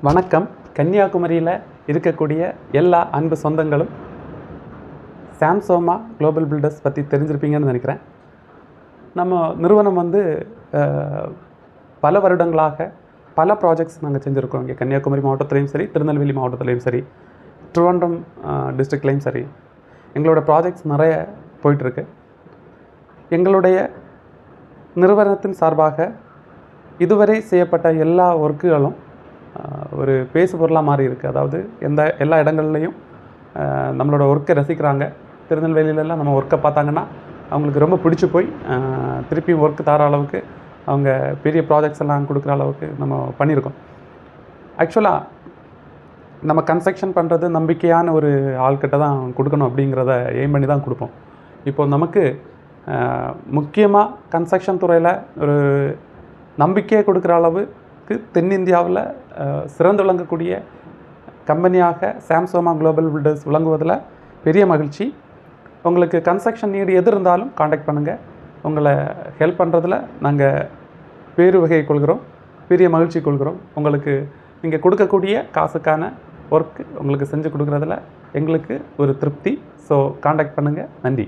வணக்கம். கன்னியாகுமரியில் இருக்கக்கூடிய எல்லா அன்பு சொந்தங்களும் சாம்சோமா குளோபல் பில்டர்ஸ் பற்றி தெரிஞ்சிருப்பீங்கன்னு நினைக்கிறேன். நம்ம நிறுவனம் பல வருடங்களாக பல ப்ராஜெக்ட்ஸ் நாங்கள் செஞ்சுருக்கோம். இங்கே கன்னியாகுமரி மாவட்டத்துலேயும் சரி, திருநெல்வேலி மாவட்டத்துலேயும் சரி, திருவனந்தபுரம் டிஸ்ட்ரிக்ட்லேயும் சரி, எங்களோட ப்ராஜெக்ட்ஸ் நிறைய போயிட்டுருக்கு. எங்களுடைய நிறுவனத்தின் சார்பாக இதுவரை செய்யப்பட்ட எல்லா ஒர்க்குகளும் ஒரு பேசு பொருளாக மாறி இருக்குது. அதாவது எல்லா இடங்கள்லையும் நம்மளோட ஒர்க்கை ரசிக்கிறாங்க. திருநெல்வேலியிலலாம் நம்ம ஒர்க்கை பார்த்தாங்கன்னா அவங்களுக்கு ரொம்ப பிடிச்சி போய் திருப்பியும் ஒர்க்கு தர அளவுக்கு அவங்க பெரிய ப்ராஜெக்ட்ஸ் எல்லாம் கொடுக்குற அளவுக்கு நம்ம பண்ணியிருக்கோம். ஆக்சுவலாக நம்ம கன்ஸ்ட்ரக்ஷன் பண்ணுறது நம்பிக்கையான ஒரு ஆள்கிட்ட தான் கொடுக்கணும் அப்படிங்கிறத எய்ம் பண்ணி தான் கொடுப்போம். இப்போது நமக்கு முக்கியமாக கன்ஸ்ட்ரக்ஷன் துறையில் ஒரு நம்பிக்கையை கொடுக்குற அளவுக்கு தென்னிந்தியாவில் சிறந்து விளங்கக்கூடிய கம்பெனியாக சாம்சோமா குளோபல் பில்டர்ஸ் விளங்குவதில் பெரிய மகிழ்ச்சி. உங்களுக்கு கன்ஸ்ட்ரக்ஷன் நீடு எது இருந்தாலும் காண்டாக்ட் பண்ணுங்கள். உங்களை ஹெல்ப் பண்ணுறதுல நாங்கள் பேரு வகை கொள்கிறோம், பெரிய மகிழ்ச்சி கொள்கிறோம். உங்களுக்கு நீங்கள் கொடுக்கக்கூடிய காசுக்கான ஒர்க்கு உங்களுக்கு செஞ்சு கொடுக்குறதுல எங்களுக்கு ஒரு திருப்தி. ஸோ காண்டாக்ட் பண்ணுங்கள். நன்றி.